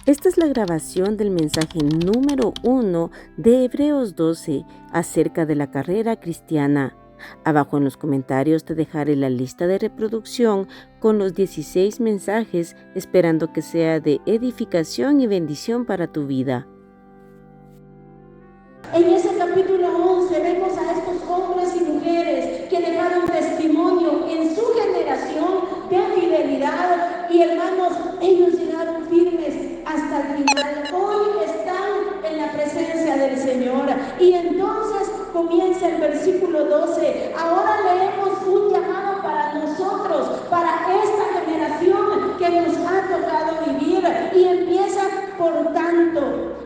Esta es la grabación del mensaje número 1 de Hebreos 12 acerca de la carrera cristiana. Abajo en los comentarios te dejaré la lista de reproducción con los 16 mensajes, esperando que sea de edificación y bendición para tu vida. En ese capítulo 11 vemos a estos hombres y mujeres que dejaron testimonio en su generación de fidelidad y, hermanos, ellos llegaron firmes hasta el final. Hoy están en la presencia del Señor. Y entonces comienza el versículo 12. Ahora leemos un llamado para nosotros, para esta generación que nos ha tocado vivir, y empieza por tanto.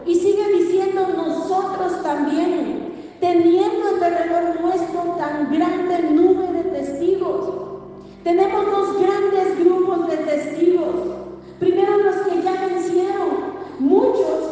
Y sigue diciendo: nosotros también, teniendo en derredor nuestro tan grande número de testigos. Tenemos dos grandes grupos de testigos. Primero, los que ya vencieron. Muchos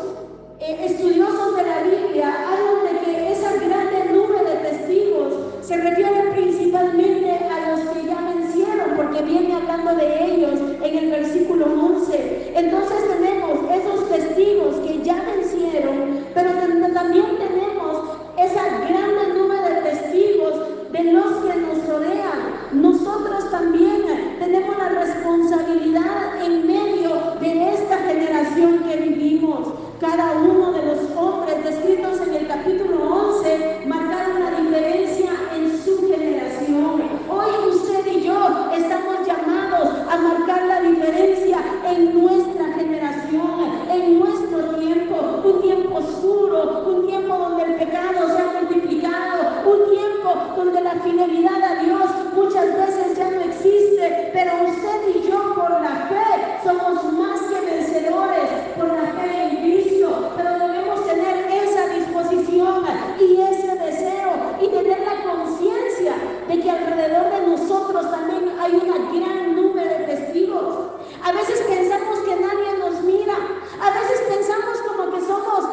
estudiosos de la Biblia hablan de que ese grande número de testigos se refiere principalmente a los que ya vencieron, porque viene hablando de ellos en el versículo 11. Entonces tenemos esos testigos que ya vencieron, pero también tenemos ese grande número de testigos de los que nos rodean. Nosotros también tenemos la responsabilidad en medio de esta generación que vivimos. Cada uno de los hombres descritos en el capítulo 11 marcaron la diferencia en su generación. Hoy usted y yo estamos llamados a marcar la diferencia en nuestra generación, en nuestro tiempo, un tiempo oscuro, un tiempo donde el pecado se ha multiplicado, un tiempo donde la fidelidad a Dios muchas veces ya no existe, pero usted y yo por la fe somos más que vencedores, por la fe en Cristo. Pero debemos tener esa disposición y ese deseo y tener la conciencia de que alrededor de nosotros también hay un gran número de testigos. A veces pensamos que nadie nos mira, a veces pensamos como que somos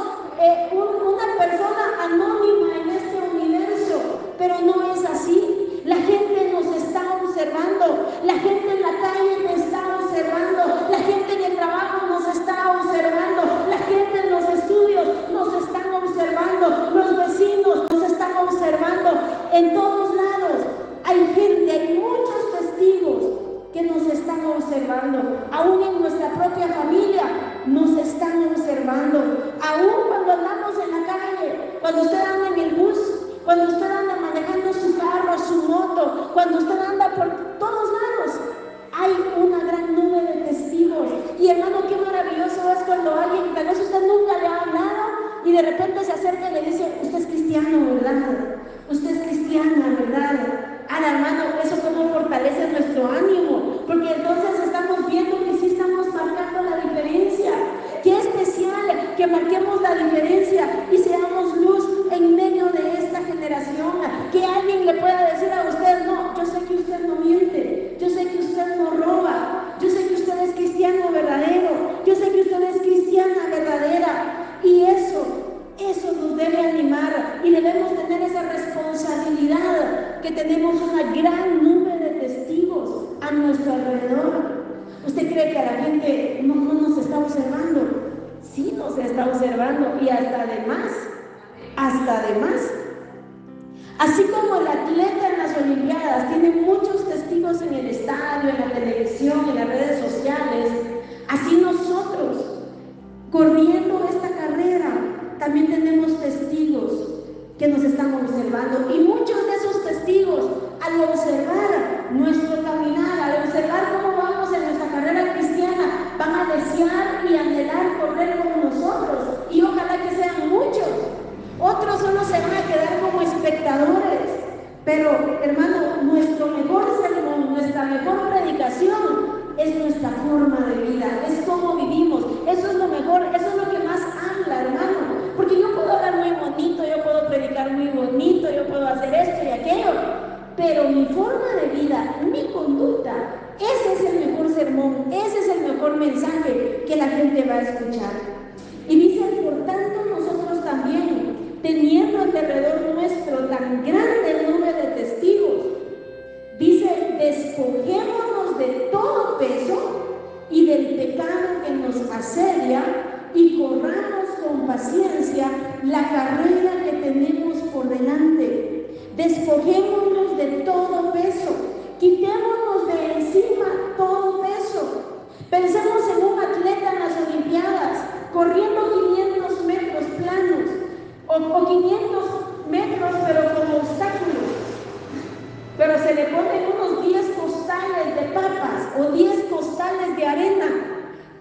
una persona anónima en este universo, pero no es así. La gente nos está observando, la gente en la calle nos está observando, la gente en el trabajo nos está observando, la gente en los estudios nos están observando, los vecinos nos están observando. En todos lados hay gente, hay muchos testigos que nos están observando. Aún en nuestra propia familia nos están observando. Aún cuando andamos en la calle, cuando usted anda en el bus, cuando usted anda manejando su carro, su moto, cuando usted anda por todos lados, hay una gran nube de testigos. Y hermano, qué maravilloso es cuando alguien, tal vez usted nunca le ha hablado, y de repente se acerca y le dice: usted es cristiano, ¿verdad? Usted es cristiana, ¿verdad? Hermano, eso como fortalece nuestro ánimo, porque entonces estamos viendo que sí estamos marcando la diferencia. Qué especial que marquemos la diferencia y seamos luz en medio de esta generación. Que alguien le pueda decir a usted: no, yo sé que usted no miente, yo sé que usted no roba, yo sé que usted es cristiano verdadero, yo sé que usted es cristiana verdadera. Y eso nos debe animar, y debemos tener esa responsabilidad que tenemos una gran número de testigos a nuestro alrededor. ¿Usted cree que a la gente no nos está observando? Sí nos está observando, y hasta además. Así como el atleta en las Olimpiadas tiene muchos testigos en el estadio, en la televisión, en las redes sociales, así nosotros, corriendo esta carrera, también tenemos testigos que nos están observando. Y muchos de esos testigos, al observar nuestro caminar, al observar cómo vamos en nuestra carrera cristiana, van a desear y anhelar correr con nosotros. Y ojalá que sean muchos. Otros solo se van a quedar como espectadores. Pero, hermano, nuestro mejor sermón, nuestra mejor predicación es nuestra forma de vida, es cómo vivimos. Eso es lo mejor, eso es lo que más habla, hermano. Porque yo puedo hablar muy bonito, yo puedo predicar muy bonito, yo puedo hacer esto y aquello, pero mi forma de vida, mi conducta, ese es el mejor sermón, ese es el mejor mensaje que la gente va a escuchar. Y dice: por tanto nosotros también, teniendo alrededor nuestro tan grande número de testigos, dice: despojémonos de todo peso y del pecado que nos asedia, la carrera que tenemos por delante. Despojémonos de todo peso, quitémonos de encima todo peso. Pensemos en un atleta en las Olimpiadas, corriendo 500 metros planos, o 500 metros pero con obstáculos, pero se le ponen unos 10 costales de papas o 10 costales de arena.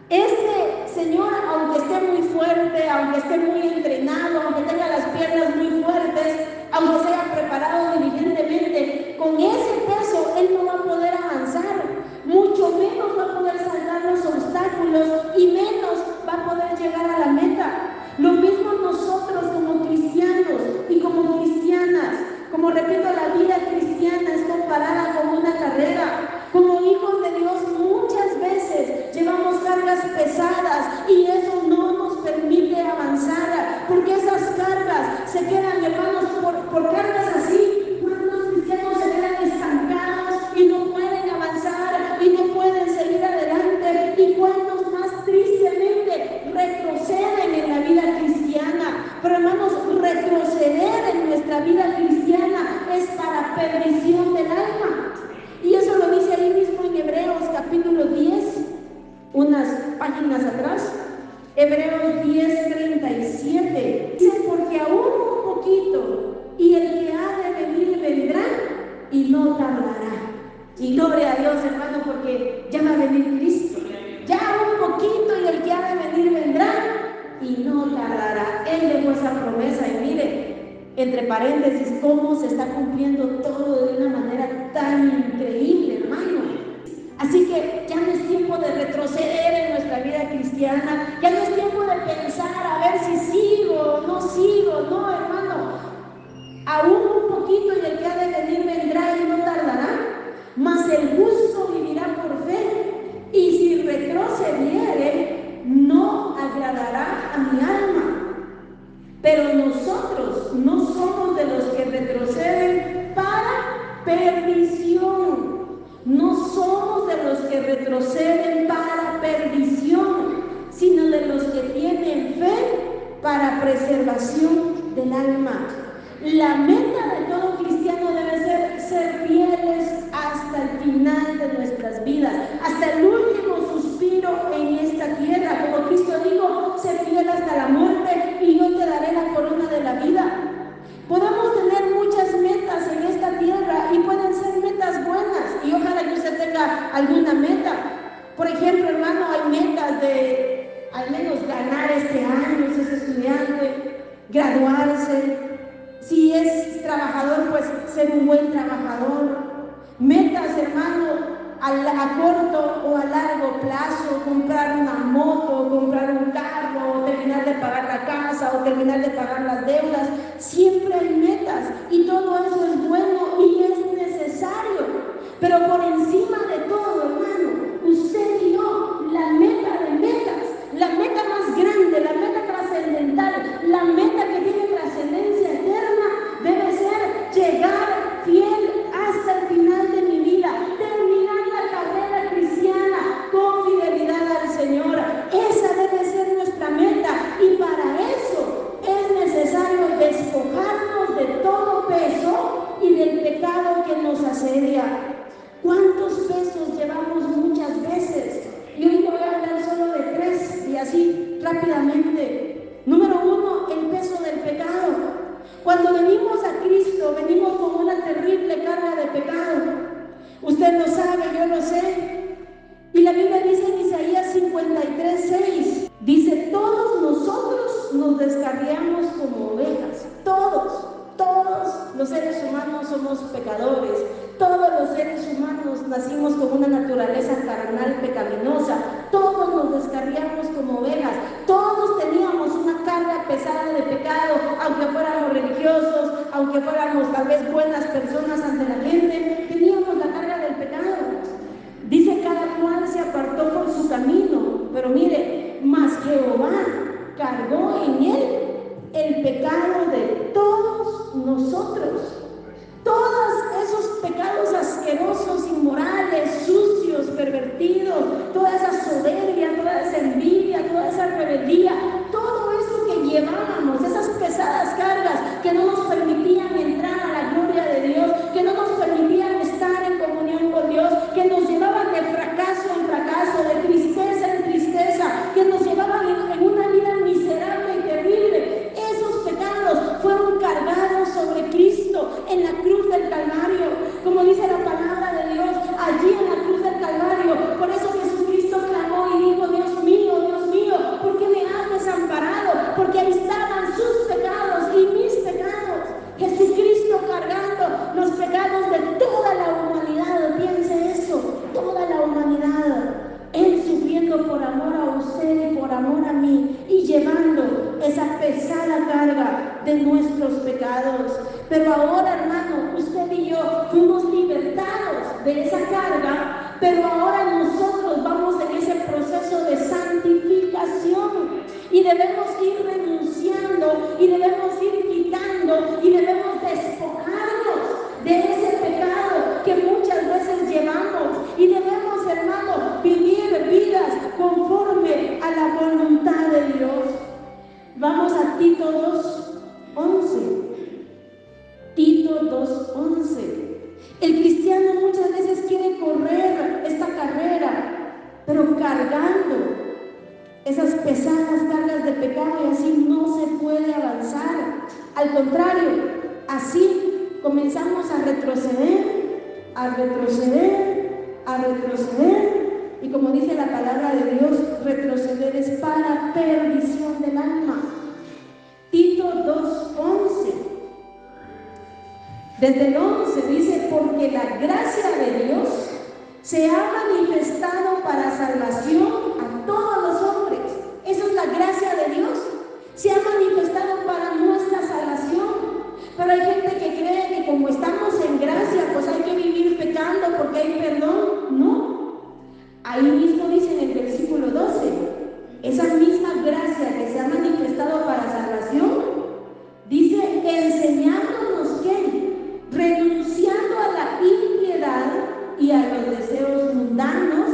Este señor, aunque esté muy fuerte, aunque esté muy entrenado, aunque tenga las piernas muy fuertes, aunque se haya preparado diligentemente, con ese peso él no va a poder avanzar, mucho menos va a poder saltar los obstáculos y menos va a poder llegar a la meta. Lo mismo nosotros como cristianos y como cristianas. Como repito, la vida cristiana es comparada con una carrera. Como hijos de Dios muchas veces llevamos cargas pesadas y eso no nos permite avanzar, porque esas cargas se quedan, hermanos, por cargas así. ¿Cuántos cristianos se quedan estancados y no pueden avanzar y no pueden seguir adelante? ¿Y cuántos más tristemente retroceden en la vida cristiana? Pero hermanos, retroceder en nuestra vida cristiana es para perdición del alma. Y eso lo dice ahí mismo en Hebreos capítulo 10, unas páginas atrás. Hebreos 10:37. Dice, porque aún un poquito, y el que ha de venir vendrá y no tardará. Y gloria a Dios, hermano, porque ya va a venir Cristo. Ya un poquito y el que ha de venir vendrá y no tardará. Él dejó esa promesa y mire, entre paréntesis, cómo se está cumpliendo todo de una manera tan increíble, hermano. Así que ya no es tiempo de retroceder en nuestra vida cristiana, ya no es tiempo de pensar a ver si sigo o no sigo, no, hermano. Aún un poquito y el que ha de venir vendrá y no tardará, mas el justo vivirá por fe, y si retrocediere, no agradará a mi alma. Pero nosotros no somos de los que retroceden para perdición. No somos de los que retroceden para perdición, sino de los que tienen fe para preservación del alma. La meta de todo cristiano debe ser fieles hasta el final de nuestras vidas, hasta el último suspiro en esta tierra. Como Cristo dijo, sé fiel hasta la muerte y yo te daré la corona de la vida. Podemos tener muchas metas en esta tierra y pueden ser metas buenas, y ojalá que usted tenga alguna meta. Por ejemplo, hermano, hay metas de al menos ganar este año si es estudiante, graduarse. Si es trabajador, pues ser un buen trabajador. Metas, hermano, a corto o a largo plazo, comprar una moto, comprar un carro, terminar de pagar la casa o terminar de pagar las deudas. Siempre hay metas y todo eso es bueno y es necesario. Pero por encima de todo, hermano, usted y yo, la meta de metas, la meta más grande, la meta trascendental, la meta que tiene trascendencia eterna, debe ser llegar fiel hasta el final de mi vida, terminar la carrera cristiana con fidelidad al Señor. Esa debe ser nuestra meta, y para eso es necesario despojarnos de todo peso y del pecado que nos asedia. ¿Cuántos pesos llevamos muchas veces? Y hoy te voy a hablar solo de 3 y así rápidamente. Número 1, el peso del pecado. Cuando venimos a Cristo, venimos con una terrible carga de pecado. Usted lo sabe, yo lo sé. Y la Biblia dice en Isaías 53:6, dice, todos nosotros nos descarriamos como ovejas. Todos los seres humanos somos pecadores. Todos los seres humanos nacimos con una naturaleza carnal pecaminosa. Todos nos descarriamos como ovejas. Todos teníamos una carga pesada de pecado, aunque fuéramos religiosos, aunque fuéramos tal vez buenas personas ante la gente, teníamos la carga del pecado. Dice, cada cual se apartó por su camino, pero mire, mas Jehová cargó en él el pecado de todos nosotros. Todos esos pecados asquerosos, inmorales, sucios, pervertidos, toda esa soberbia, toda esa envidia, toda esa rebeldía, todo eso que llevábamos, esas en la cruz del Calvario, como dice la palabra de Dios, allí en la cruz del Calvario. Por eso Jesucristo clamó y dijo: Dios mío, ¿por qué me has desamparado? Porque ahí estaban sus pecados y mis pecados. Jesucristo cargando los pecados de toda la humanidad. Piense eso, toda la humanidad. Él sufriendo por amor a usted y por amor a mí, y llevando esa pesada carga de nuestros pecados. Pero ahora, hermano, usted y yo fuimos libertados de esa carga, pero ahora nosotros vamos en ese proceso de santificación y debemos ir renunciando y debemos ir quitando y debemos despojarnos de ese pecado que muchas veces llevamos, y debemos, hermano, vivir vidas conforme a la voluntad de Dios. Vamos a Tito 2:11. Tito 2:11. El cristiano muchas veces quiere correr esta carrera, pero cargando esas pesadas cargas de pecado, y así no se puede avanzar. Al contrario, así comenzamos a retroceder, y como dice la palabra de Dios, retroceder es para perdición del alma. Tito 2:11. Desde el 11 dice: porque la gracia de Dios se ha manifestado para salvación a todos los hombres. Esa es la gracia de Dios. Se ha manifestado para nuestra salvación. Pero hay gente que cree que como estamos en gracia, pues hay que vivir pecando porque hay perdón. No. Ahí mismo dice en el versículo 12, esa misma gracia que se ha manifestado para salvación, dice: enseñándonos que, renunciando a la impiedad y a los deseos mundanos,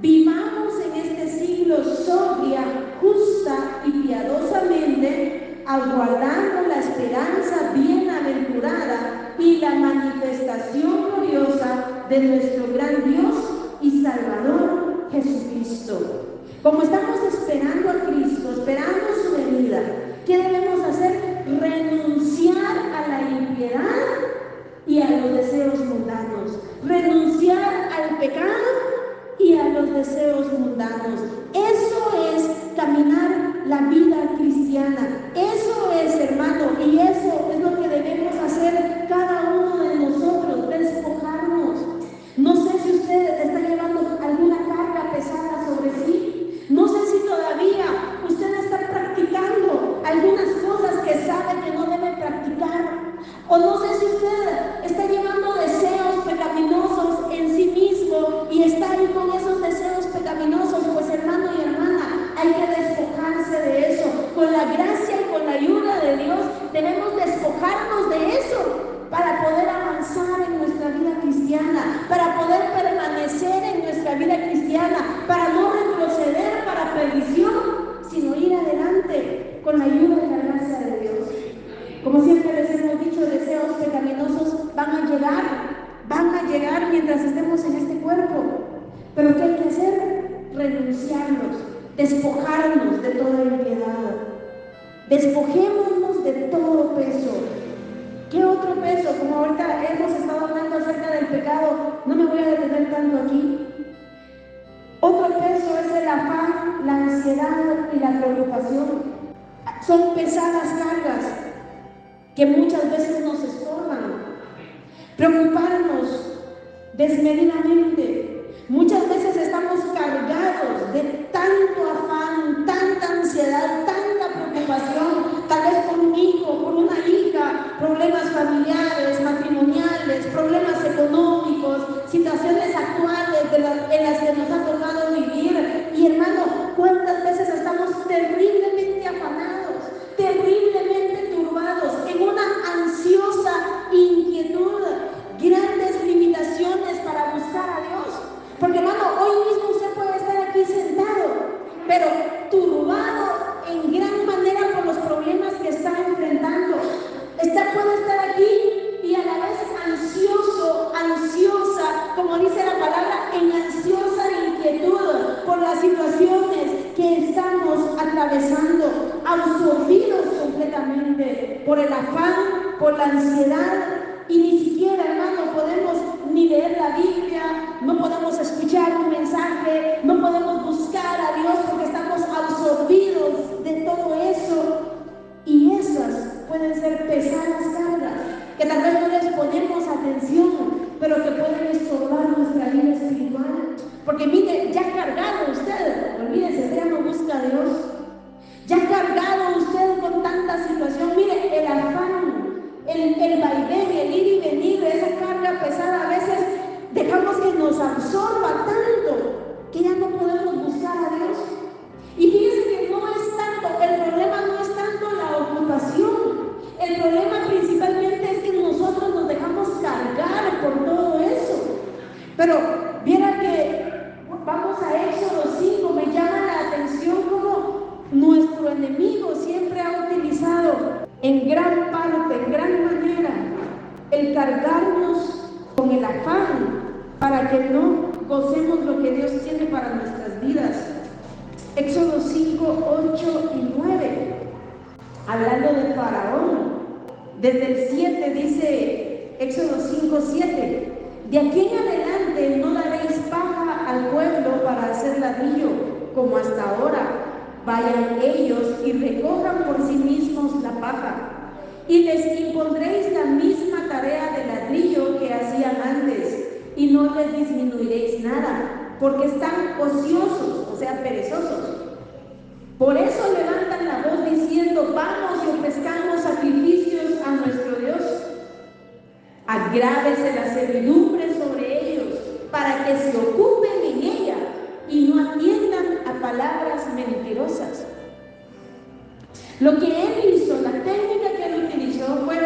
vivamos en este siglo sobria, justa y piadosamente, aguardando la esperanza bienaventurada y la manifestación gloriosa de nuestro gran Dios y Salvador Jesucristo. Como estamos esperando a Cristo, esperando su venida, ¿qué debemos hacer? Renunciar a la impiedad y a los deseos mundanos. Renunciar al pecado y a los deseos mundanos. Eso es caminar la vida cristiana. Eso es, hermano, y eso es lo que debemos hacer cada uno de nosotros, despojarnos. No sé si usted está llevando alguna carga pesada sobre sí. No sé si todavía usted está practicando algunas cosas que sabe que no debe practicar. O no sé si usted está llevando deseos pecaminosos en sí mismo y está ahí con esos deseos pecaminosos. Pues, hermano y hermana, hay que despojarse de eso. Con la gracia y con la ayuda de Dios debemos despojarnos de eso para poder avanzar en nuestra vida cristiana, para poder permanecer en nuestra vida cristiana, para no retroceder para perdición, sino ir adelante con la ayuda y la gracia de Dios. Como siempre les hemos dicho, deseos pecaminosos van a llegar mientras estemos en este cuerpo. Pero ¿qué hay que hacer? Renunciarlos, despojarnos de toda impiedad. Despojémonos de todo peso. ¿Qué otro peso? Como ahorita hemos estado hablando acerca del pecado, no me voy a detener tanto aquí. Otro peso es el afán, la ansiedad y la preocupación. Son pesadas cargas que muchas veces nos estorban. Preocuparnos desmedidamente. Muchas veces estamos cargados de tanto afán, tanta ansiedad, tanta preocupación, tal vez por un hijo, por una hija, problemas familiares, matrimoniales, problemas económicos, situaciones actuales en las que nos ha tocado vivir. Y, hermano, ¿cuántas veces estamos terriblemente afanados, terriblemente turbados, en una ansiosa inquietud, grandes limitaciones para buscar a Dios? Porque, hermano, hoy mismo usted puede estar aquí sentado, pero turbado en gran manera por los problemas que está enfrentando. Puede estar aquí y a la vez ansioso, ansiosa, como dice la palabra, en ansiosa inquietud por las situaciones que estamos atravesando, absorbidos completamente por el afán, por la ansiedad y ni siquiera, hermano, podemos ni leer la Biblia, no podemos escuchar un mensaje, no podemos buscar a Dios porque estamos absorbidos de todo eso. Y esas pueden ser pesadas cargas que tal vez no les ponemos atención, pero que pueden estorbar nuestra vida espiritual. Porque mire, ya cargado usted, olvídese, ya no busca a Dios. Ya cargado usted con tanta situación, mire, el afán, el vaivén, el ir y venir de esa carga pesada, a veces dejamos que nos absorba tanto que ya no podemos buscar a Dios. Y fíjense que no es tanto, el problema no es tanto la ocupación, el problema principalmente es que nosotros nos dejamos cargar por todo eso. Pero viera que vamos a Éxodo 5, me llama la atención cómo nuestro enemigo siempre ha utilizado en gran parte, en gran manera, el cargarnos con el afán para que no gocemos lo que Dios tiene para nuestras vidas. Éxodo 5, 8 y 9, hablando de Faraón, desde el 7 dice Éxodo 5, 7, de aquí en adelante no daréis paja al pueblo para hacer ladrillo, como hasta ahora. Vayan ellos y recojan por sí mismos la paja, y les impondréis la misma tarea de ladrillo que hacían antes, y no les disminuiréis nada, porque están ociosos, o sea, perezosos. Por eso levantan la voz diciendo: vamos y ofrezcamos sacrificios a nuestro Dios. Agrávese la servidumbre sobre ellos, para que se ocupen en ella y no atiendan a palabras mentirosas. Lo que él hizo, la técnica que él utilizó fue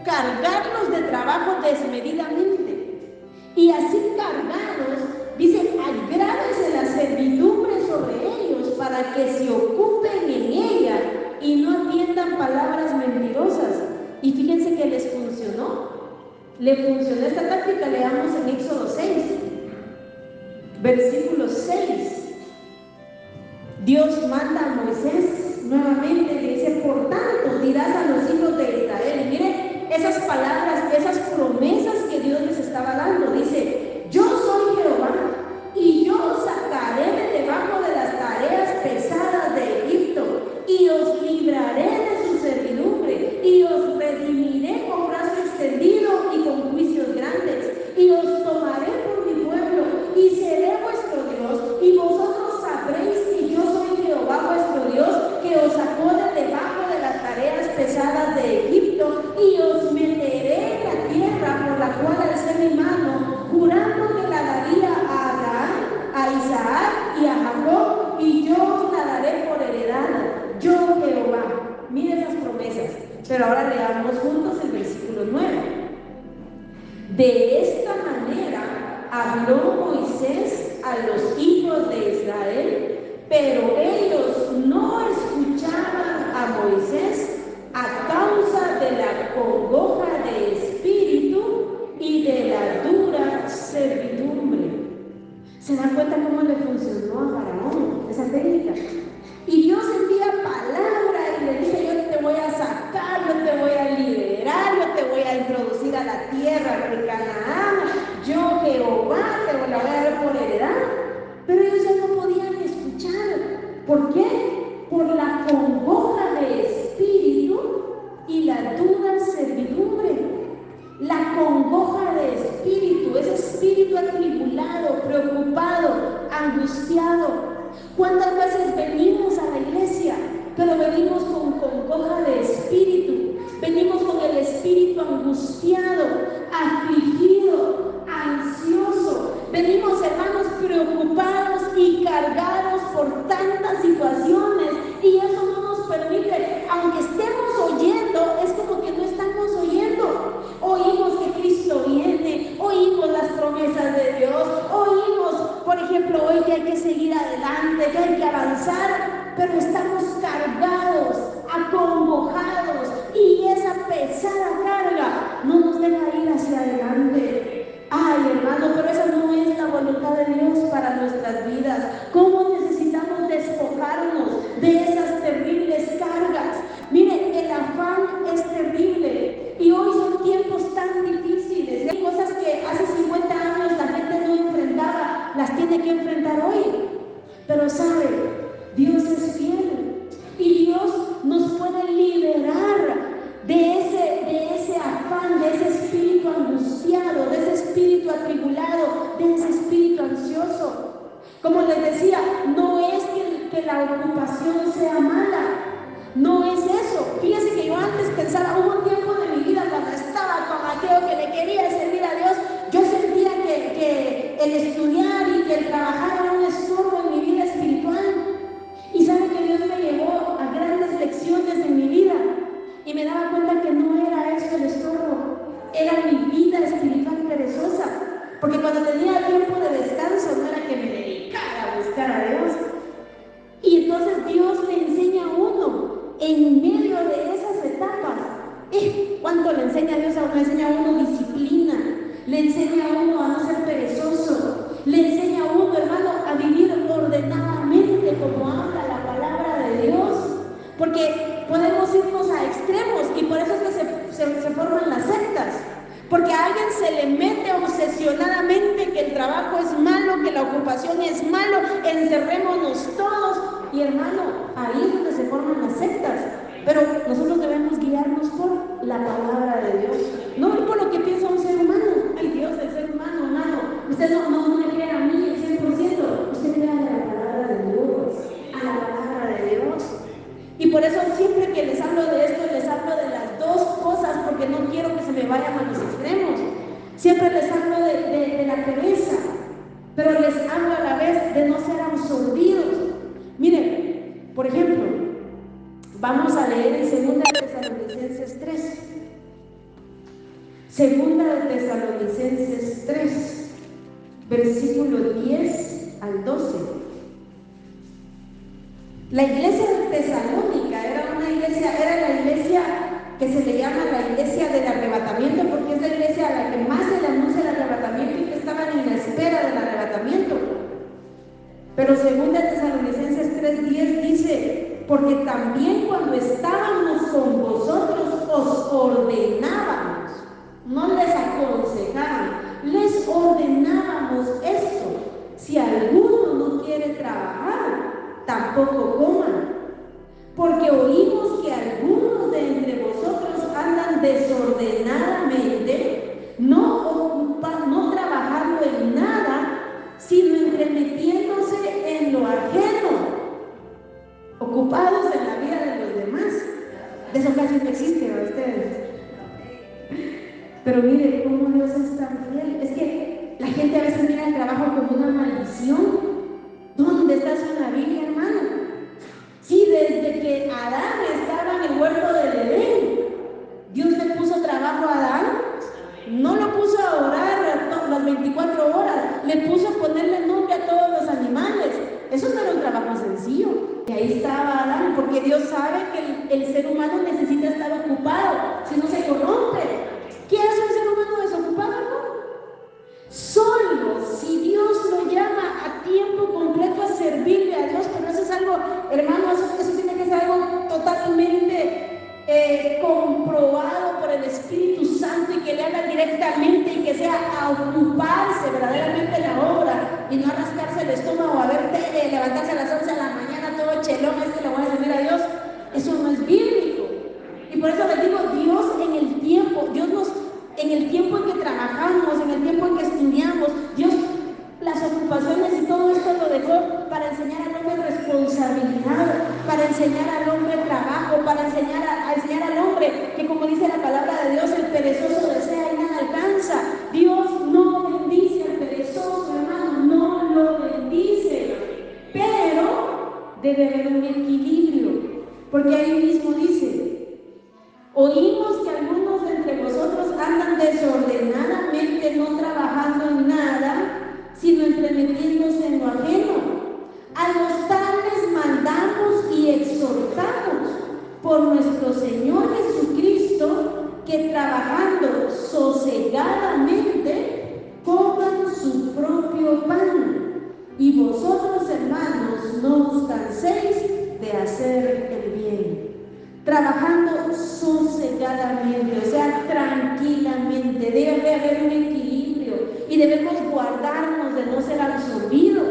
cargarlos de trabajo desmedidamente. Y así cargados, dice, agrávese la servidumbre sobre ellos para que se ocupen en ella y no atiendan palabras mentirosas. Y fíjense que les funcionó. Le funcionó esta táctica, leamos en Éxodo 6, versículo 6. Dios manda a Moisés nuevamente, le dice: por tanto dirás a los hijos de Israel. Miren esas palabras, esas promesas que Dios les estaba dando. Dice: yo soy Jehová, y yo os sacaré de debajo de las tareas pesadas de Egipto, y os libraré de su servidumbre, y os redimiré con brazo extendido y con juicios grandes, y os tomaré por mi pueblo, y seré vuestro Dios, y vosotros sabréis que yo soy Jehová vuestro Dios, que os sacó de debajo de las tareas pesadas de Egipto, y os meteré en la tierra por la cual alcé mi mano, jurando que la daría a Abraham, a Isaac y a Jacob, y yo os la daré por heredad, yo Jehová. Miren esas promesas. Pero ahora leamos juntos el versículo 9. De esta manera habló Moisés a los hijos de Israel, pero ellos no escuchaban a Moisés a causa de la congoja de espíritu y de la dura servidumbre. ¿Se dan cuenta cómo le funcionó a Faraón esa técnica? Y Dios envía palabra y le dice: yo te voy a sacar, yo te voy a liberar, yo te voy a introducir a la tierra de Canaán, yo Jehová te la voy a dar por heredad. Pero ellos ya no podían escuchar. ¿Por qué? Por la congoja de espíritu y la dura servidumbre. La congoja de espíritu, ese espíritu atribulado, preocupado, angustiado. ¿Cuántas veces venimos a la iglesia, pero venimos con congoja de espíritu? Venimos con el espíritu angustiado, afligido, ansioso. Venimos, hermanos, preocupados y cargados por tantas situaciones, y eso no nos permite, aunque estemos oyendo, es como que no estamos oyendo. Oímos que Cristo viene, oímos las promesas de Dios, oímos, por ejemplo, hoy que hay que seguir adelante, que hay que avanzar, pero estamos cargados, acongojados, y esa pesada carga no nos deja ir hacia adelante. Ay, hermano, pero esa no es la voluntad de Dios para nuestras vidas. ¿Cómo necesitamos despojarnos de esas terribles cargas? Miren, el afán es terrible, y hoy son tiempos tan difíciles la ocupación sea mala. No es eso. Fíjese que yo antes pensaba, hubo un tiempo de mi vida cuando estaba con aquello que le quería servir a Dios, yo sentía que el estudiar y que el trabajar era un estorbo en mi vida espiritual. Y sabe que Dios me llevó a grandes lecciones en mi vida y me daba cuenta que no era eso el estorbo, era mi vida espiritual perezosa. Porque cuando tenía tiempo de descanso no era que me dedicara a buscar a Dios. Y entonces Dios le enseña a uno en medio de esas etapas. ¿Cuánto le enseña a Dios a uno? Le enseña a uno disciplina, le enseña a uno a no ser perezoso, le enseña a uno, hermano, a vivir ordenadamente como habla la palabra de Dios. Porque podemos irnos a extremos y por eso es que se forman las sectas. Porque a alguien se le mete obsesionadamente que el trabajo es malo, que la ocupación es malo, encerrémonos todos. Y hermano, ahí es donde se forman las sectas. Pero nosotros debemos guiarnos por la palabra de Dios, no por lo que piensa un ser humano. Ay, Dios, el ser humano, hermano, usted no me crea a mí el 100%, usted crea a la palabra de Dios, a la palabra de Dios. Y por eso siempre que les hablo de esto, les hablo de las dos cosas, porque no quiero que se me vayan a los extremos. Siempre les hablo de la pereza, pero les hablo a la vez de no ser absorbidos. Miren, por ejemplo, vamos a leer en 2 de Tesalonicenses 3. 2 de Tesalonicenses 3, versículo 10 al 12. La iglesia de Tesalónica era la iglesia que se le llama la iglesia del arrebatamiento, porque es la iglesia a la que más se le anuncia el arrebatamiento y que estaban en la espera del arrebatamiento. Pero 2 de Tesalonicenses 3:10 dice: porque también cuando estábamos con vosotros os ordenábamos, no les aconsejaban, les ordenábamos esto: si alguno no quiere trabajar, tampoco coman, porque oímos que algunos de entre vosotros andan desordenadamente, no trabajando en nada, sino entremetiéndose en lo ajeno, ocupados en la vida de los demás. De eso casi no existe para ustedes. Pero mire cómo Dios es tan fiel. Es que la gente a veces mira el trabajo como una maldición. ¿Dónde está eso en la Biblia, hermano? Sí, desde que Adán estaba en el huerto del Edén, Dios le puso trabajo a Adán. No lo puso a orar las 24 horas, le puso a ponerle nombre a todos los animales. Eso no era un trabajo sencillo. Y ahí estaba Adán, porque Dios sabe que el ser humano necesita estar ocupado, si no se corrompe. ¿Qué hace un ser humano desocupado, hermano? Solo si Dios lo llama a tiempo completo a servirle a Dios, pero eso es algo, hermano, eso tiene que ser algo totalmente comprobado por el Espíritu Santo y que le haga directamente y que sea a ocuparse verdaderamente en la obra y no a rascarse el estómago, a ver tele, levantarse a las 11 de la mañana todo chelón, le voy a servir a Dios. Eso no es bíblico. Y por eso les digo, Dios en el tiempo, en el tiempo en que trabajamos, en el tiempo en que estudiamos, Dios las ocupaciones y todo esto lo dejó para enseñar al hombre responsabilidad, para enseñar al hombre trabajo, para enseñar al hombre que, como dice la palabra de Dios, el perezoso desea y nada alcanza. Dios no bendice al perezoso, hermano, no lo bendice, pero debe haber un equilibrio, porque ahí mismo dice: oímos que algunos de entre vosotros andan desordenadamente, no trabajando en nada, sino entremetiéndose en lo ajeno. A los tales mandamos y exhortamos por nuestro Señor Jesucristo, que trabajando sosegadamente coman su propio pan. Y vosotros, hermanos, no os canséis de hacer el bien. Trabajando sosegadamente, o sea, tranquilamente. Debe haber un equilibrio y debemos guardarnos de no ser absorbidos.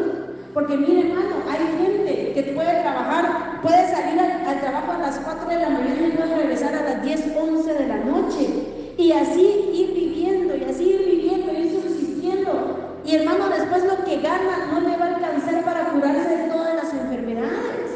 Porque mire, hermano, hay gente que puede trabajar, puede salir al trabajo a las 4 de la mañana y puede regresar a las 10, 11 de la noche. Y así ir viviendo, y ir subsistiendo. Y hermano, después lo que gana no le va a alcanzar para curarse de todas las enfermedades.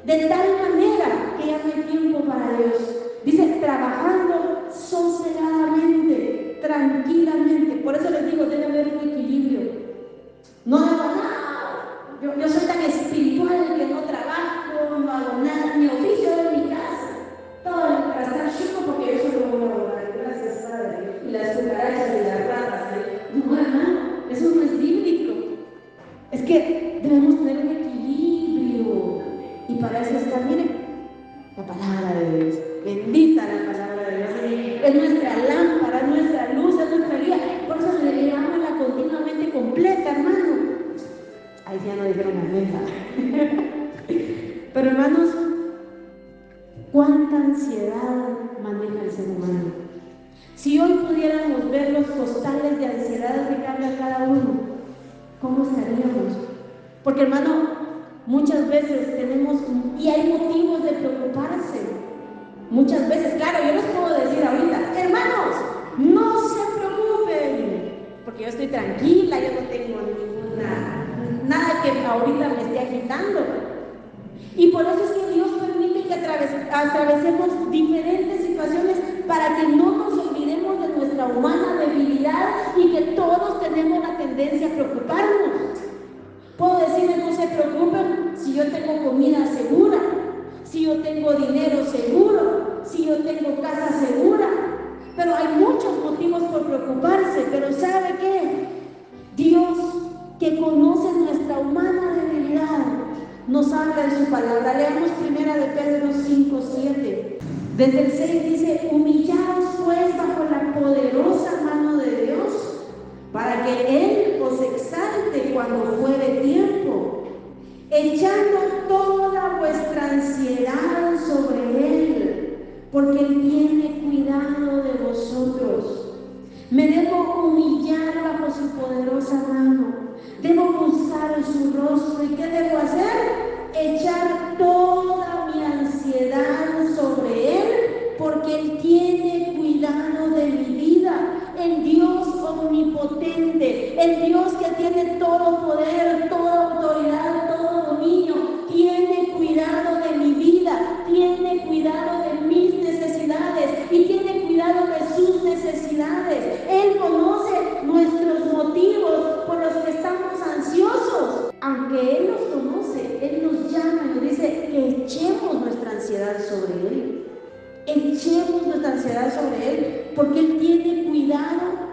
de tal manera que ya no hay tiempo para Dios. Dice, trabajando sosegadamente, tranquilamente. Por eso les digo, debe haber un equilibrio. No hago nada. Yo soy tan espiritual que no trabajo, no hago nada, mi oficio es mi casa. Todo para estar chico porque yo solo voy a orar. Gracias, Padre. Y las cucarachas y las ratas. No, hermano, eso no es bíblico. Es que debemos tener un equilibrio. Y para eso está, miren, la palabra de Dios. Bendita la palabra de Dios. Es nuestra lámpara, es nuestra luz, es nuestra guía. Por eso leámosla continuamente completa, hermano. Ahí ya no dijeron amén. Pero hermanos, cuánta ansiedad maneja el ser humano. Si hoy pudiéramos ver los costales de ansiedad que carga cada uno, ¿cómo estaríamos? Porque hermano, muchas veces tenemos, y hay motivos de preocuparse. Muchas veces, claro, yo les puedo decir ahorita, hermanos, no se preocupen, porque yo estoy tranquila, yo no tengo nada que ahorita me esté agitando. Y por eso es que Dios permite que atravesemos diferentes situaciones para que no nos olvidemos de nuestra humana debilidad y que todos tenemos la tendencia a preocuparnos. Puedo decirles, no se preocupen si yo tengo comida segura, si yo tengo dinero seguro, si yo tengo casa segura. Pero hay muchos motivos por preocuparse. Pero ¿sabe qué? Dios, que conoce nuestra humana debilidad, nos habla en su palabra. Leamos 1 de Pedro 5:7. Desde el 6 dice, humillaos pues bajo la poderosa mano de Dios, para que Él os exalte cuando fuere tiempo, echando toda vuestra ansiedad sobre Él, porque Él tiene cuidado de vosotros. Me debo humillar bajo su poderosa mano, debo buscar su rostro. ¿Y qué debo hacer? Echar toda mi ansiedad sobre Él, porque Él tiene cuidado de mi vida. El Dios omnipotente, el Dios que tiene todo poder, toda autoridad, todo dominio, tiene cuidado de mi vida, tiene cuidado de mis necesidades y tiene cuidado de sus necesidades. Él conoce nuestros motivos por los que estamos ansiosos. Aunque Él los conoce, Él nos llama y nos dice que echemos nuestra ansiedad sobre Él. Echemos nuestra ansiedad sobre Él, porque Él tiene cuidado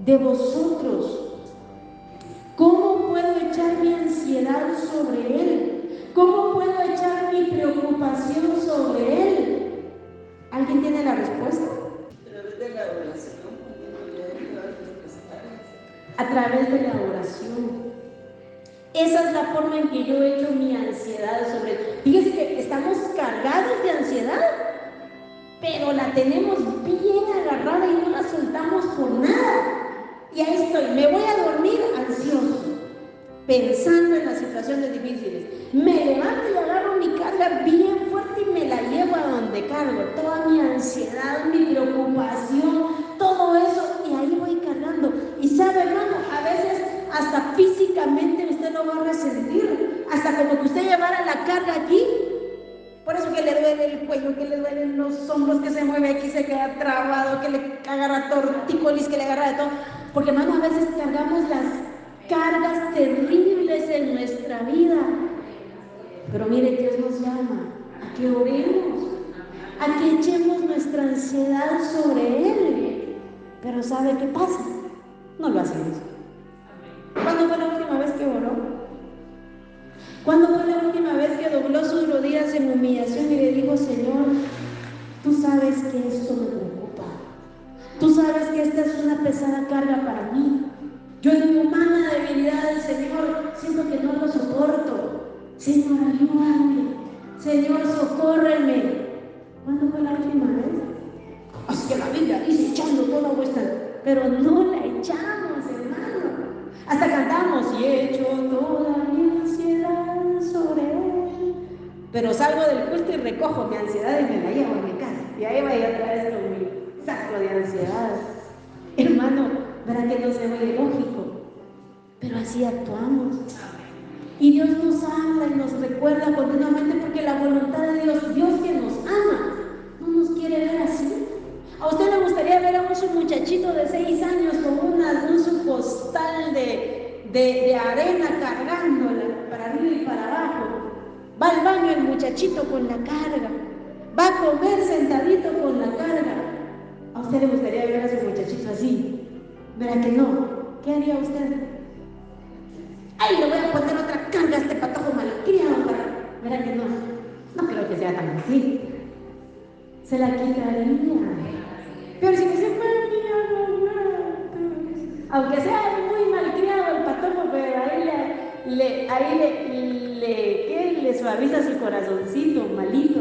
de vosotros. ¿Cómo puedo echar mi ansiedad sobre Él? ¿Cómo puedo echar mi preocupación sobre Él? ¿Alguien tiene la respuesta? A través de la oración. Esa es la forma en que yo echo mi ansiedad sobre Él. Fíjese que estamos cargados de ansiedad, pero la tenemos bien agarrada y no la soltamos por nada. Y ahí estoy, me voy a dormir ansioso, pensando en las situaciones difíciles. Me levanto y agarro mi carga bien fuerte y me la llevo a donde cargo. Toda mi ansiedad, mi preocupación, todo eso, y ahí voy cargando. Y sabe, hermano, a veces hasta físicamente usted lo va a resentir, hasta como que usted llevara la carga aquí. Por eso que le duele el cuello, que le duelen los hombros, que se mueve aquí, se queda trabado, que le agarra tortícolis, que le agarra de todo. Porque, hermano, a veces cargamos las cargas terribles en nuestra vida. Pero mire, Dios nos llama a que oremos, a que echemos nuestra ansiedad sobre Él. Pero ¿sabe qué pasa? No lo hacemos. ¿Cuándo fue la última vez que oró? ¿Cuándo fue la última vez que dobló sus rodillas en humillación y le dijo, Señor, tú sabes que esto me preocupa? Tú sabes que esta es una pesada carga para mí. Yo en mi humana debilidad, Señor, siento que no lo soporto. Señor, ayúdame. Señor, socórreme. ¿Cuándo fue la última vez? Así que la Biblia dice, echando toda vuestra... Pero no la echamos, hermano. Hasta cantamos, y echo toda mi ansiedad sobre Él. Pero salgo del culto y recojo mi ansiedad y me la llevo a mi casa. Y ahí voy otra vez con mi saco de ansiedad. Hermano, ¿verdad que no se ve lógico? Pero así actuamos. Y Dios nos habla y nos recuerda continuamente, de arena cargándola para arriba y para abajo. Va al baño el muchachito con la carga. Va a comer sentadito con la carga. ¿A usted le gustaría ver a su muchachito así? ¿Verá que no? ¿Qué haría usted? ¡Ay, le voy a poner otra carga a este patojo malcriado! ¿Verá que no? No creo que sea tan así. Se la quitaría. Pero si me dice, aunque sea muy malcriado el patojo, pero ahí le suaviza su corazoncito malito.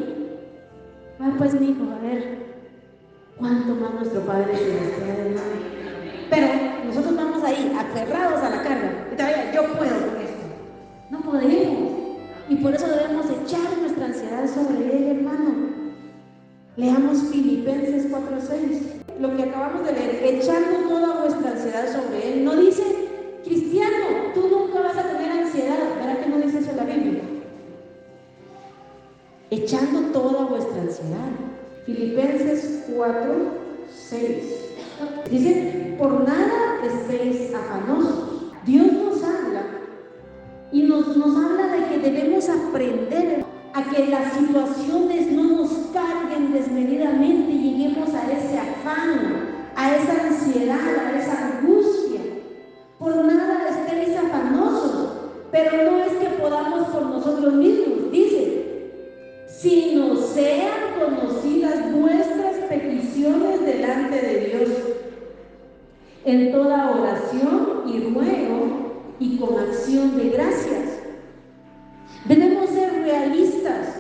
Pues mi hijo, a ver, ¿cuánto más nuestro Padre Celestial? Pero nosotros vamos ahí, aferrados a la carga. Y todavía, yo puedo con esto. No podemos. Y por eso debemos echar nuestra ansiedad sobre Él, hermano. Leamos Filipenses 4:6. Lo que acabamos de leer, echando toda vuestra ansiedad sobre Él. No dice, cristiano, tú nunca vas a tener ansiedad. ¿Verdad que no dice eso en la Biblia? Echando toda vuestra ansiedad. Filipenses 4:6. Dice, por nada estéis afanosos. Dios nos habla y nos habla de que debemos aprender a que las situaciones no nos carguen desmedidamente y lleguemos a ese afán, a esa ansiedad, a esa angustia. Por nada estéis afanosos, pero no es que podamos por nosotros mismos, dice, sino sean conocidas vuestras peticiones delante de Dios, en toda oración y ruego y con acción de gracias. Debemos ser realistas.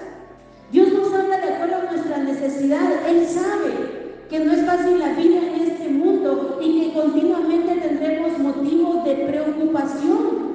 Dios nos habla de acuerdo a nuestra necesidad. Él sabe que no es fácil la vida en este mundo y que continuamente tendremos motivos de preocupación.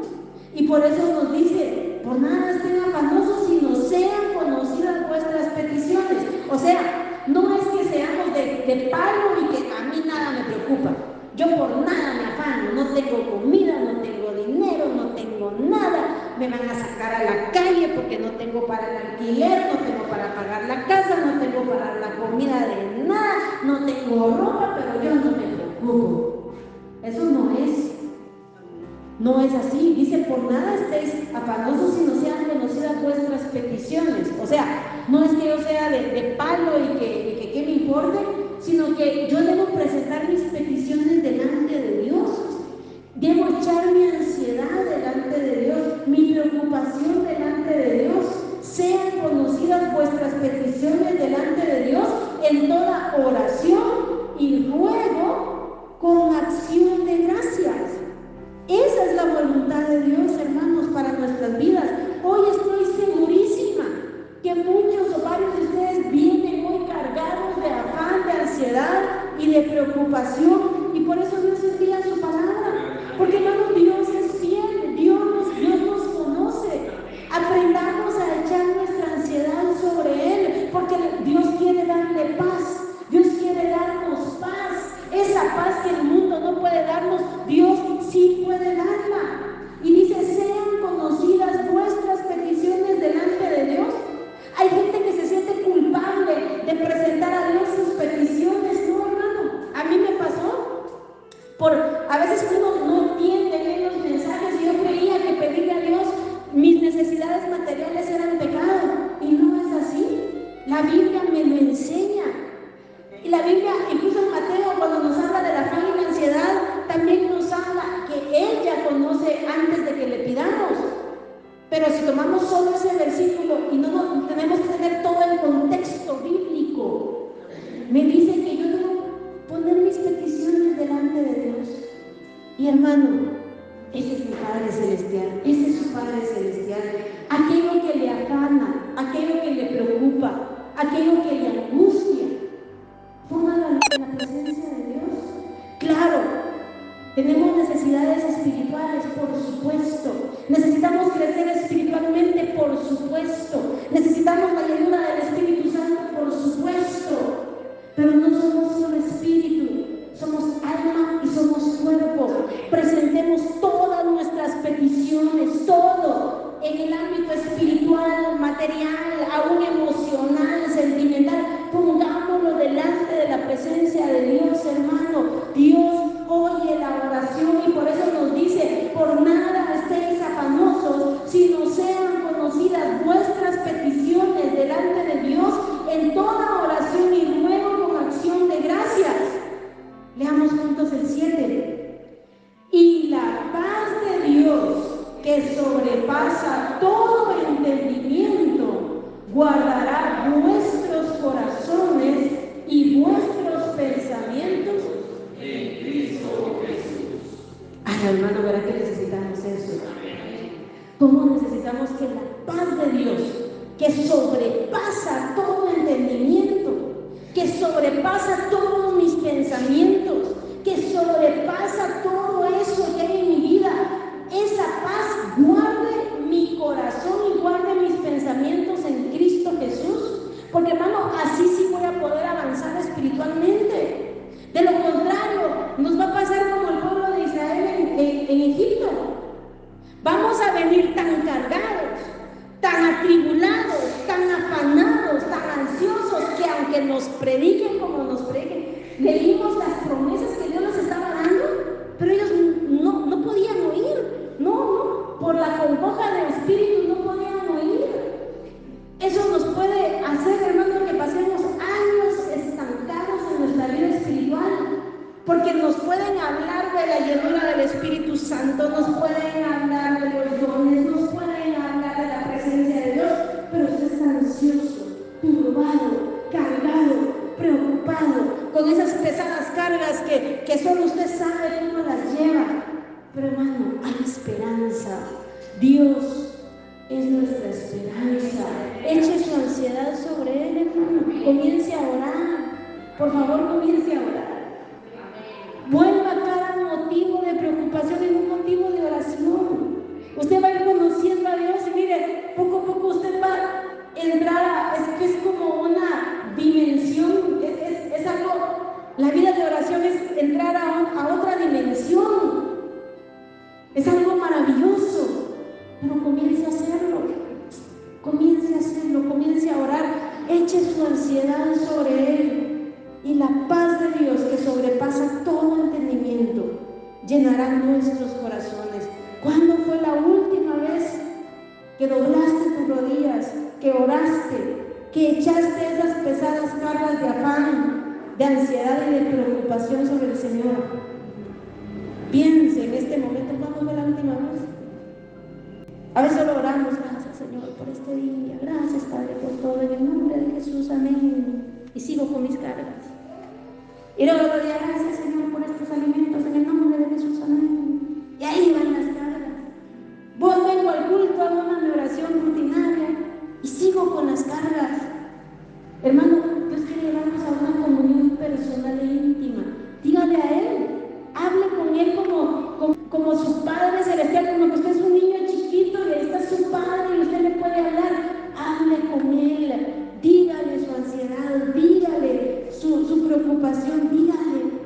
Y por eso nos dice, por nada estén afanosos, sino sean conocidas vuestras peticiones. O sea, no es que seamos de palo y que a mí nada me preocupa. Yo por nada me afano, no tengo comida, no tengo dinero, no tengo nada, me van a sacar a la calle porque no tengo para el alquiler, no tengo para pagar la casa, no tengo para la comida de nada, no tengo ropa, pero yo no me preocupo. Eso no es así. Dice, por nada estéis afanosos, sino sean conocidas vuestras peticiones. O sea, no es que yo sea de palo y que me importe, sino que yo debo presentar mis peticiones delante de Dios. Debo echar mi ansiedad delante de Dios, mi preocupación delante de Dios. Sean conocidas vuestras peticiones delante de Dios en toda oración y ruego con acción de gracias. Esa es la voluntad de Dios, hermanos, para nuestras vidas. Hoy estoy segurísima que muchos o varios de ustedes vienen muy cargados de afán, de ansiedad y de preocupación, y por eso Dios envía su palabra, porque hermanos, Dios es fiel, Dios nos conoce. Aprendamos a echar nuestra ansiedad sobre Él, porque Dios quiere darle paz, Dios quiere darnos paz, esa paz que el mundo no puede darnos, Dios sí puede darla. Y dice, sean conocidas vuestras peticiones delante de Dios. Hay gente que se siente culpable de presentar a Dios sus peticiones. No, hermano, a mí me pasó. A veces uno no entiende bien los mensajes y yo creía que pedirle a Dios mis necesidades materiales eran pecado. Y no es así. La Biblia me lo enseña. Y la Biblia, incluso en Mateo, cuando nos habla de la afán y la ansiedad, también nos habla que Él ya conoce antes de que le pidamos. Pero si tomamos solo ese versículo y no tenemos que tener todo el contexto bíblico, me dice que yo debo poner mis peticiones delante de Dios. Y hermano, ese es mi Padre Celestial, ese es su Padre Celestial. Aquello que le afana, aquello que le preocupa, aquello que le angustia, póngalo en la presencia de Dios. Claro, tenemos necesidades espirituales, por supuesto. Necesitamos crecer espiritualmente, por supuesto. Necesitamos la ayuda del Espíritu Santo, por supuesto. Pero no somos solo espíritu, somos alma y somos cuerpo. Presentemos todas nuestras peticiones, todo, en el ámbito espiritual, material, aún emocional, sentimental. Pongámoslo delante de la presencia de Dios, hermano. Dios oye la oración y por eso nos dice, por nada guardará vuestros corazones y vuestros pensamientos en Cristo Jesús. Ay, hermano, ¿verdad que necesitamos eso? ¿Cómo necesitamos que la paz de Dios, que sobrepasa todo entendimiento, que sobrepasa todos mis pensamientos, que sobrepasa todo eso que hay en mi vida, esa paz guarde mi corazón y guarde mis pensamientos en Cristo Jesús? Porque, hermano, así sí voy a poder avanzar espiritualmente. De lo contrario, nos va a pasar como el pueblo de Israel en Egipto. Vamos a venir tan cargados, tan atribulados, tan afanados, tan ansiosos, que aunque nos prediquen como nos prediquen, leímos las promesas que Dios nos estaba dando, pero ellos no podían oír, por la congoja del espíritu no podían oír. Eso nos puede hacer, hermano, que pasemos años estancados en nuestra vida espiritual, porque nos pueden hablar de la llenura del Espíritu Santo, nos pueden hablar de los dones, nos pueden hablar de la presencia de Dios, pero usted está ansioso, turbado, cargado, preocupado, con esas pesadas cargas que solo usted sabe cómo las lleva. Pero, hermano, hay esperanza. Dios es nuestra esperanza. Eche su ansiedad sobre Él, hermano. Comience a orar. Por favor, comience a orar. Vuelva cada motivo de preocupación en un motivo de oración. Usted va a ir conociendo a Dios y mire, poco a poco usted va a entrar es como una dimensión, es algo, la vida de oración es entrar a otra dimensión. Es algo maravilloso, pero comience a hacerlo, comience a orar, eche su ansiedad sobre Él, y la paz de Dios, que sobrepasa todo entendimiento, llenará nuestros corazones. ¿Cuándo fue la última vez que doblaste tus rodillas, que oraste, que echaste esas pesadas cargas de afán, de ansiedad y de preocupación sobre el Señor? Piense en este momento, ¿cuándo fue la última vez? A veces lo oramos, gracias Señor por este día, gracias Padre por todo, en el nombre de Jesús, amén. Y sigo con mis cargas. Y luego otro día, gracias Señor por estos alimentos, en el nombre de Jesús, amén. Y ahí van las cargas. Vengo al culto, hago una oración rutinaria y sigo con las cargas. Hermano, Dios quiere llevarnos a una comunión personal e íntima. Dígale a Él, hable con Él como su Padre Celestial, como que usted es un niño chiquito y ahí está su Padre y usted le puede hablar. Hable con Él, dígale su ansiedad, dígale su preocupación, dígale.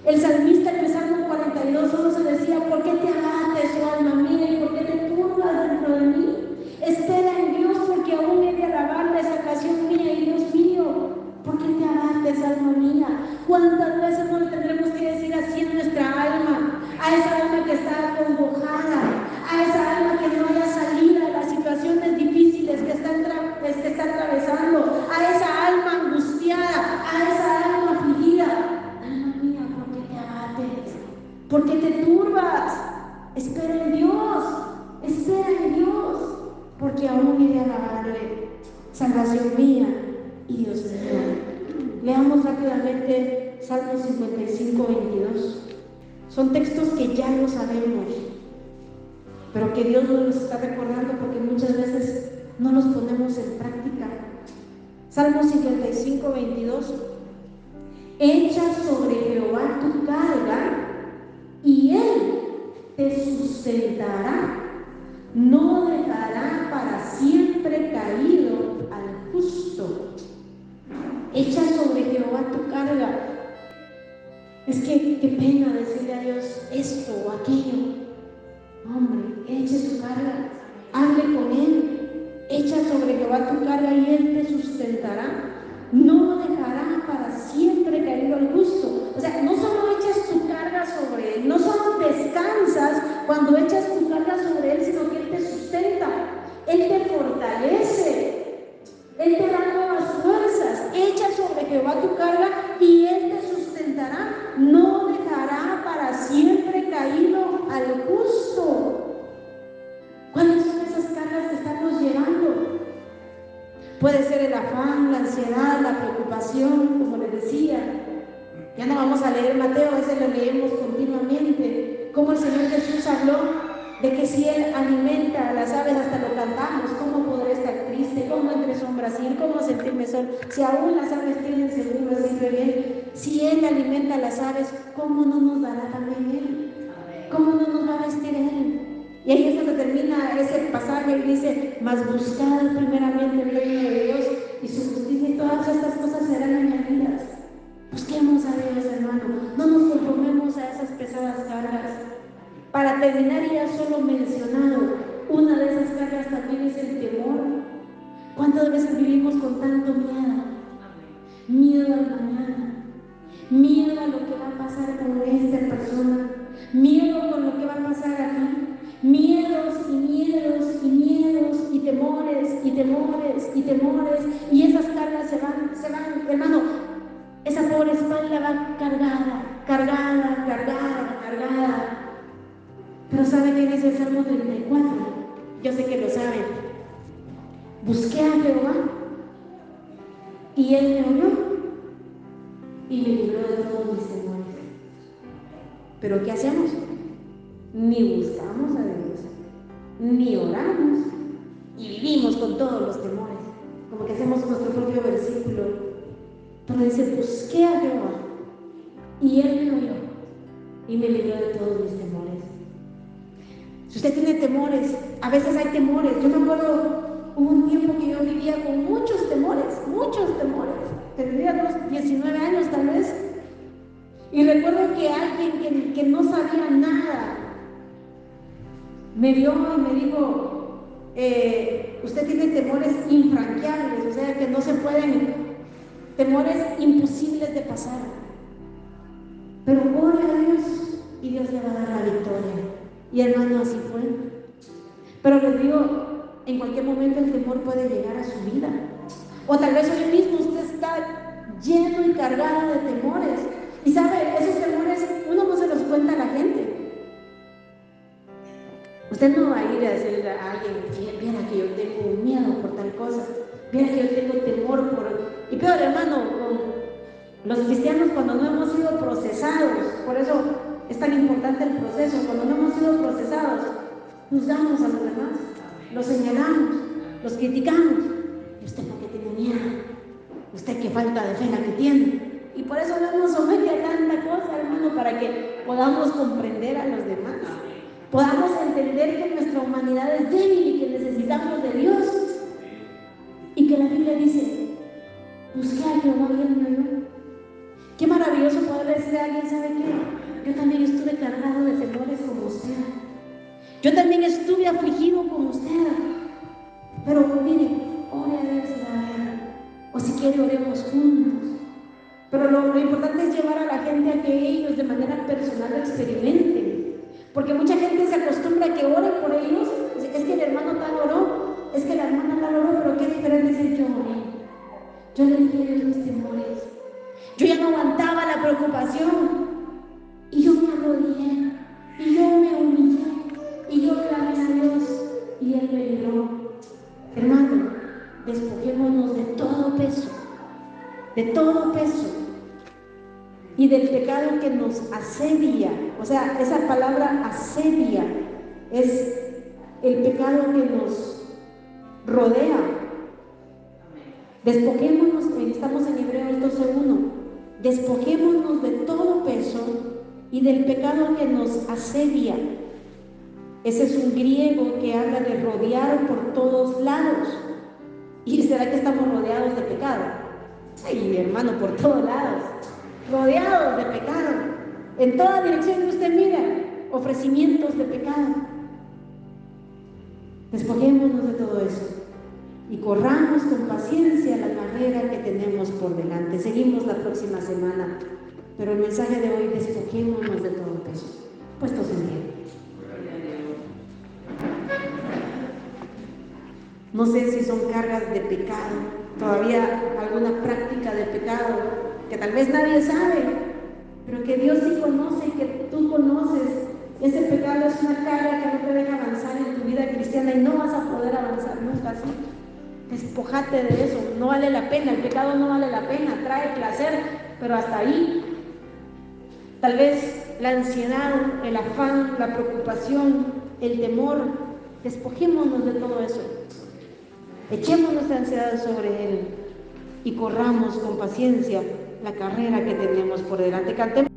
El salmista en el Salmo 42 solo se decía: ¿por qué te abates, oh alma mía, y por qué te turbas dentro de mí? Espera en Dios, porque aún he de alabarle, esa ocasión mía y Dios mío. ¿Por qué te abates, alma mía? ¿Cuántas veces no le tendremos que decir así en nuestra alma? A esa alma que está acongojada, a esa alma que no haya salida de las situaciones difíciles que está atravesando, a esa alma angustiada, a esa alma afligida. Alma mía, ¿por qué te abates? ¿Por qué te turbas? Espera en Dios, porque aún he de alabarle, salvación mía y Dios mío. Leamos rápidamente Salmo 55, 22. Son textos que ya lo sabemos, pero que Dios nos los está recordando porque muchas veces no los ponemos en práctica. Salmo 55, 22. Echa sobre Jehová tu carga y Él te sustentará. No dejará para siempre caído al justo. Echa sobre Jehová tu carga. Es que qué pena decirle a Dios esto o aquello. Hombre, eche su carga, hable con Él, echa sobre Jehová tu carga y Él te sustentará. No dejará para siempre caído al justo. O sea, no solo echas tu carga sobre Él, no solo descansas cuando echas tu carga sobre Él, sino que Él te sustenta, Él te fortalece, Él te da nuevas fuerzas. Echa sobre Jehová tu carga y Él te sustentará. No dejará para siempre caído al justo. ¿Cuáles son esas cargas que estamos llevando? puede ser el afán, la ansiedad, la preocupación, como les decía. Ya no vamos a leer Mateo, ese lo leemos continuamente, como el Señor Jesús habló de que si Él alimenta a las aves, hasta lo cantamos, ¿cómo podré estar triste? ¿Cómo entre sombras ir? ¿Cómo sentirme sol? Si aún las aves tienen seguro así bien, si Él alimenta a las aves, ¿cómo no nos dará también Él? ¿Cómo no nos va a vestir Él? Y ahí es donde termina ese pasaje y dice, mas buscad primeramente el reino de Dios y su justicia, y todas estas cosas serán añadidas. Busquemos a Dios, hermano, no nos conformemos a esas pesadas cargas. Para terminar, ya solo mencionado, una de esas cargas también es el temor. ¿Cuántas veces vivimos con tanto miedo? Miedo al mañana, miedo a lo que va a pasar con esta persona, miedo con lo que va a pasar aquí, miedos y miedos y miedos y temores y temores y temores, y esas cargas se van, hermano, esa pobre espalda va cargada, cargada, cargada, cargada. Pero ¿sabe qué dice el Salmo 34? Yo sé que lo saben. Busqué a Jehová y Él me oyó y me libró de todos mis temores. Pero ¿qué hacemos? Ni buscamos a Dios, ni oramos y vivimos con todos los temores, como que hacemos nuestro propio versículo. Pero dice, busqué a Jehová y Él me oyó y me libró de todos mis temores. Si usted tiene temores, a veces hay temores. Yo me acuerdo, hubo un tiempo que yo vivía con muchos temores. Tendría unos 19 años tal vez. Y recuerdo que alguien que no sabía nada me vio y me dijo, usted tiene temores infranqueables, o sea que no se pueden, temores imposibles de pasar. Pero ore a Dios y Dios le va a dar la victoria. Y hermano, así fue. Pero les digo, en cualquier momento el temor puede llegar a su vida. O tal vez hoy mismo usted está lleno y cargado de temores. Y sabe, esos temores uno no se los cuenta a la gente. Usted no va a ir a decirle a alguien, viera que yo tengo un miedo por tal cosa, viera que yo tengo temor por... Y peor, hermano, con los cristianos cuando no hemos sido procesados, por eso es tan importante el proceso. Cuando no hemos sido procesados, juzgamos a los demás, los señalamos, los criticamos. ¿Y usted por qué tiene miedo? ¿Usted qué falta de fe la que tiene? Y por eso no nos somete a tanta cosa, hermano, para que podamos comprender a los demás, podamos entender que nuestra humanidad es débil y que necesitamos de Dios. Y que la Biblia dice, busqué a Jehová y Él me oyó. Qué maravilloso poder decir a alguien, ¿sabe qué? Yo también estuve cargado de temores como usted. Yo también estuve afligido como usted. Pero mire, ore a Dios y la verdad. O si quiere, oremos juntos. Pero lo importante es llevar a la gente a que ellos de manera personal lo experimenten. Porque mucha gente se acostumbra a que ore por ellos. Es que el hermano tal oró, es que la hermana tal oró, pero qué diferente es el yo oré. Yo le dije a Dios mis temores. Yo ya no aguantaba la preocupación. Y yo me arrodillé, y yo me humillé, y yo clamé a Dios, y Él me libró. Hermano, despojémonos de todo peso, y del pecado que nos asedia. O sea, esa palabra asedia es el pecado que nos rodea. Despojémonos, estamos en Hebreos 12:1, despojémonos de todo peso y del pecado que nos asedia. Ese es un griego que habla de rodear por todos lados. ¿Y será que estamos rodeados de pecado? Sí, hermano, por todos lados, rodeados de pecado. En toda dirección que usted mira, ofrecimientos de pecado. Despojémonos de todo eso y corramos con paciencia la carrera que tenemos por delante. Seguimos la próxima semana. Pero el mensaje de hoy, despojémonos de todo peso. Puestos en pie. No sé si son cargas de pecado, todavía alguna práctica de pecado que tal vez nadie sabe, pero que Dios sí conoce y que tú conoces. Ese pecado es una carga que no te deja avanzar en tu vida cristiana y no vas a poder avanzar nunca así. Despojate de eso, no vale la pena, el pecado no vale la pena, trae placer, pero hasta ahí. Tal vez la ansiedad, el afán, la preocupación, el temor, despojémonos de todo eso. Echemos nuestra ansiedad sobre Él y corramos con paciencia la carrera que tenemos por delante. Cantemos.